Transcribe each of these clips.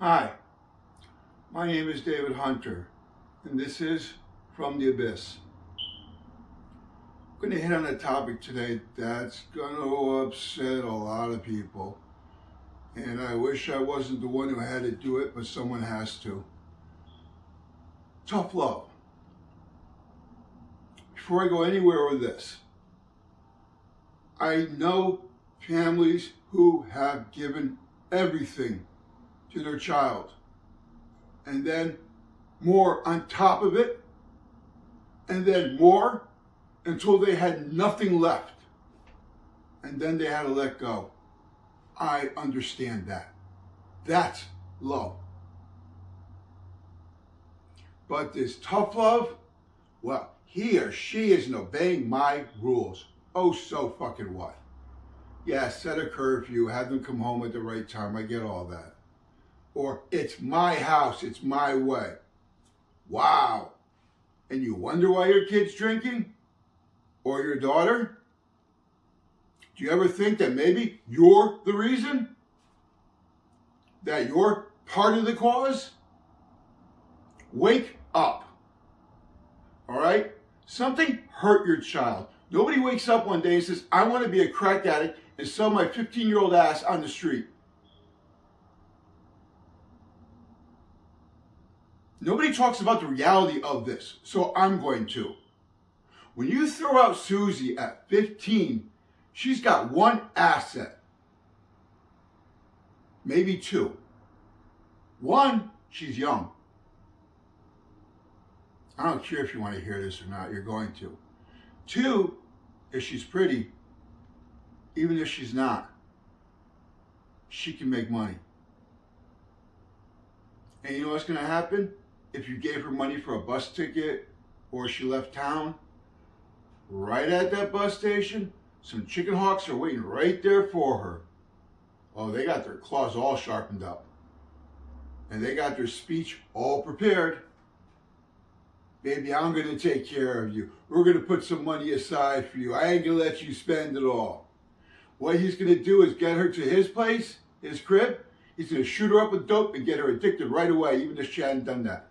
Hi, my name is David Hunter, and this is From the Abyss. I'm going to hit on a topic today that's going to upset a lot of people, and I wish I wasn't the one who had to do it, but someone has to. Tough love. Before I go anywhere with this, I know families who have given everything to their child, and then more on top of it, and then more until they had nothing left, and then they had to let go. I understand that. That's love. But this tough love, well, he or she isn't obeying my rules. Oh, so fucking what? Yeah, set a curfew, have them come home at the right time, I get all that. Or, it's my house, it's my way. Wow. And you wonder why your kid's drinking? Or your daughter? Do you ever think that maybe you're the reason? That you're part of the cause? Wake up. All right? Something hurt your child. Nobody wakes up one day and says, I want to be a crack addict and sell my 15-year-old ass on the street. Nobody talks about the reality of this, so I'm going to. When you throw out Susie at 15, she's got one asset. Maybe two. One, she's young. I don't care if you want to hear this or not, you're going to. Two, if she's pretty, even if she's not, she can make money. And you know what's going to happen? If you gave her money for a bus ticket or she left town, right at that bus station, some chicken hawks are waiting right there for her. Oh, they got their claws all sharpened up. And they got their speech all prepared. Baby, I'm going to take care of you. We're going to put some money aside for you. I ain't going to let you spend it all. What he's going to do is get her to his place, his crib. He's going to shoot her up with dope and get her addicted right away, even if she hadn't done that.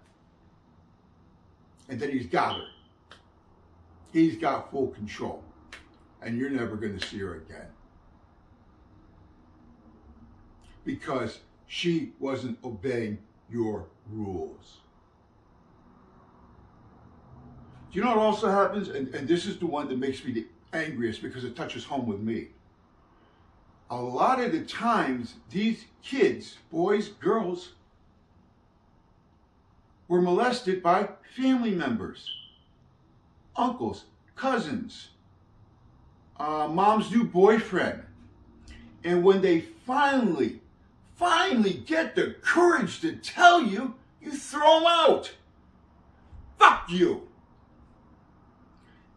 And then he's got her. He's got full control. And you're never going to see her again. Because she wasn't obeying your rules. Do you know what also happens? And this is the one that makes me the angriest because it touches home with me. A lot of the times, these kids, boys, girls, were molested by family members, uncles, cousins, mom's new boyfriend. And when they finally get the courage to tell you, you throw them out. Fuck you.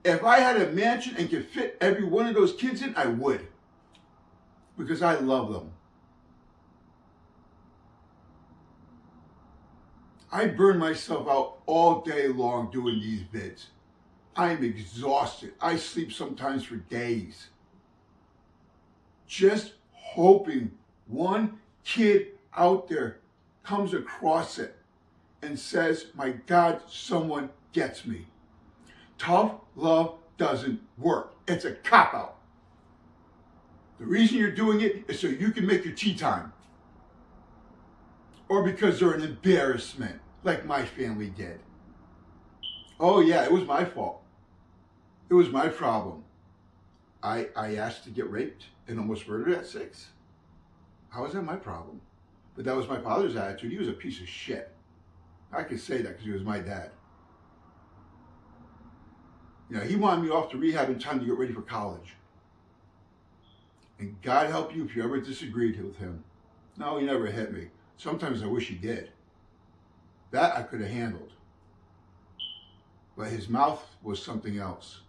If I had a mansion and could fit every one of those kids in, I would. Because I love them. I burn myself out all day long doing these vids. I'm exhausted. I sleep sometimes for days. Just hoping one kid out there comes across it and says, my God, someone gets me. Tough love doesn't work. It's a cop-out. The reason you're doing it is so you can make your tea time. Or because they're an embarrassment, like my family did. Oh yeah, it was my fault. It was my problem. I asked to get raped and almost murdered at 6. How is that my problem? But that was my father's attitude. He was a piece of shit. I can say that because he was my dad. You know, he wanted me off to rehab in time to get ready for college. And God help you if you ever disagreed with him. No, he never hit me. Sometimes I wish he did. That I could have handled. But his mouth was something else.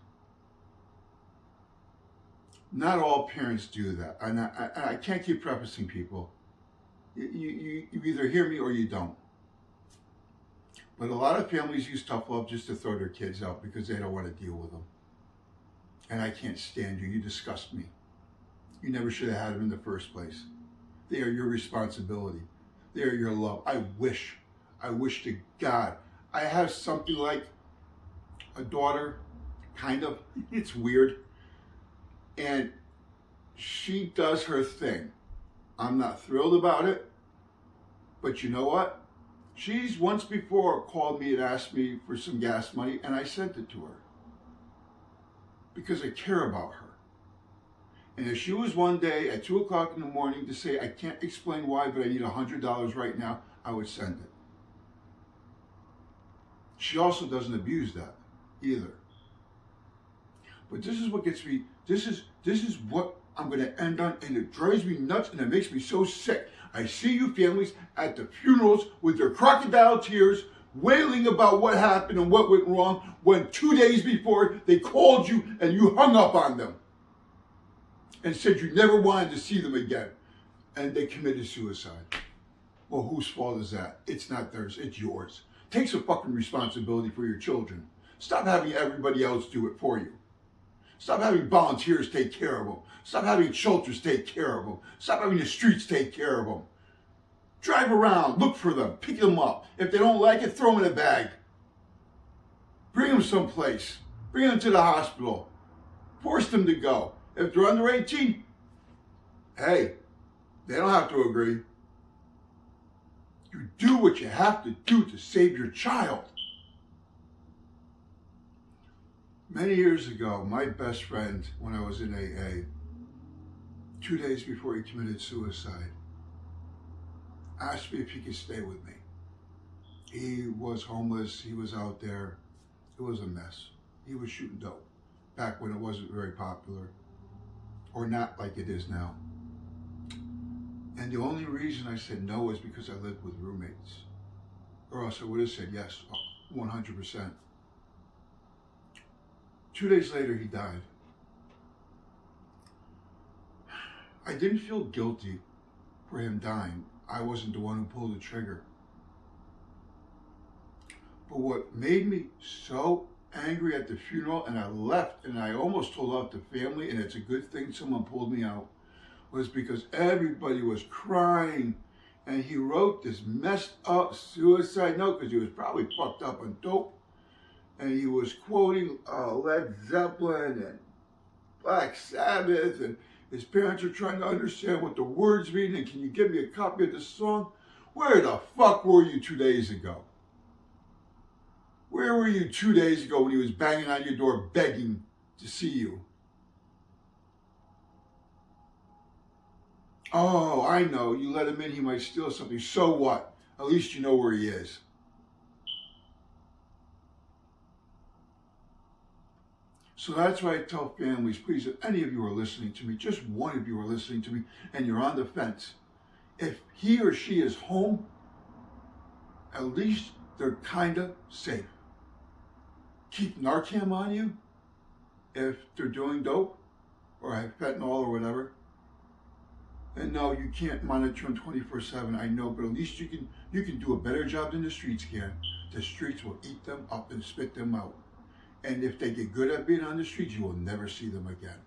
Not all parents do that. And I can't keep prefacing people. You either hear me or you don't. But a lot of families use tough love just to throw their kids out because they don't want to deal with them. And I can't stand you. You disgust me. You never should have had them in the first place. They are your responsibility. they're your love. I wish to God, I have something like a daughter, kind of. It's weird. And she does her thing. I'm not thrilled about it, but you know what? She's once before called me and asked me for some gas money, and I sent it to her because I care about her. And if she was one day at 2 o'clock in the morning to say, I can't explain why, but I need $100 right now, I would send it. She also doesn't abuse that either. But this is what gets me, this is what I'm going to end on, and it drives me nuts and it makes me so sick. I see you families at the funerals with their crocodile tears wailing about what happened and what went wrong when 2 days before they called you and you hung up on them and said you never wanted to see them again, and they committed suicide. Well, whose fault is that? It's not theirs, it's yours. Take some fucking responsibility for your children. Stop having everybody else do it for you. Stop having volunteers take care of them. Stop having shelters take care of them. Stop having the streets take care of them. Drive around, look for them, pick them up. If they don't like it, throw them in a bag. Bring them someplace. Bring them to the hospital. Force them to go. If they're under 18, hey, they don't have to agree. You do what you have to do to save your child. Many years ago, my best friend, when I was in AA, 2 days before he committed suicide, asked me if he could stay with me. He was homeless, he was out there, it was a mess. He was shooting dope, back when it wasn't very popular, or not like it is now. And the only reason I said no is because I lived with roommates, or else I would have said yes, 100%. 2 days later, he died. I didn't feel guilty for him dying. I wasn't the one who pulled the trigger. But what made me so angry at the funeral, and I left, and I almost told out the family, and it's a good thing someone pulled me out, was because everybody was crying, and he wrote this messed up suicide note because he was probably fucked up on dope. And he was quoting Led Zeppelin and Black Sabbath, and his parents are trying to understand what the words mean, and can you give me a copy of the song? Where the fuck were you 2 days ago? Where were you 2 days ago when he was banging on your door begging to see you? Oh, I know, you let him in, he might steal something. So what? At least you know where he is. So that's why I tell families, please, if any of you are listening to me, just one of you are listening to me, and you're on the fence, if he or she is home, at least they're kind of safe. Keep Narcan on you if they're doing dope or have fentanyl or whatever. And no, you can't monitor them 24/7, I know, but at least you can do a better job than the streets can. The streets will eat them up and spit them out. And if they get good at being on the streets, you will never see them again.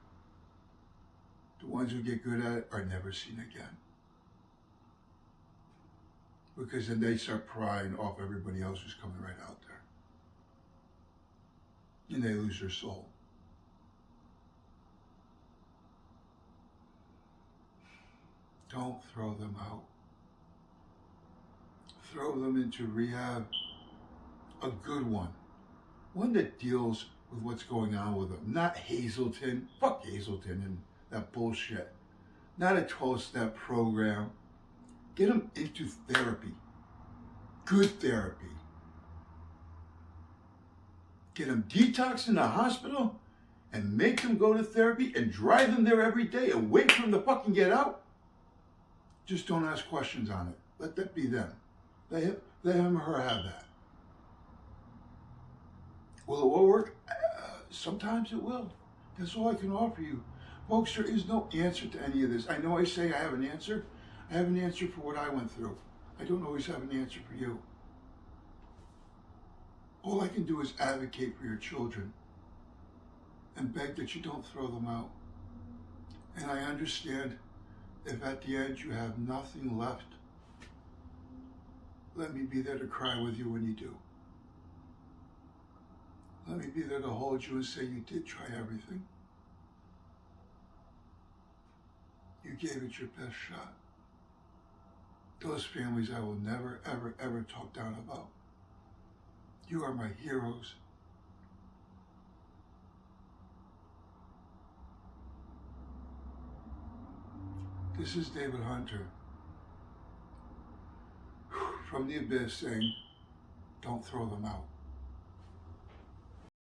The ones who get good at it are never seen again. Because then they start prying off everybody else who's coming right out there. And they lose their soul. Don't throw them out. Throw them into rehab, a good one. One that deals with what's going on with them. Not Hazelton. Fuck Hazelton and that bullshit. Not a 12-step program. Get them into therapy. Good therapy. Get them detoxed in the hospital and make them go to therapy and drive them there every day and wait for them to fucking get out. Just don't ask questions on it. Let that be them. Let him or her have that. Will it work? Sometimes it will. That's all I can offer you. Folks, there is no answer to any of this. I know I say I have an answer. I have an answer for what I went through. I don't always have an answer for you. All I can do is advocate for your children and beg that you don't throw them out. And I understand if at the end you have nothing left Let me be there to cry with you when you do. Let me be there to hold you and say you did try everything. You gave it your best shot. Those families I will never, ever, ever talk down about. You are my heroes. This is David Hunter from the abyss saying, don't throw them out.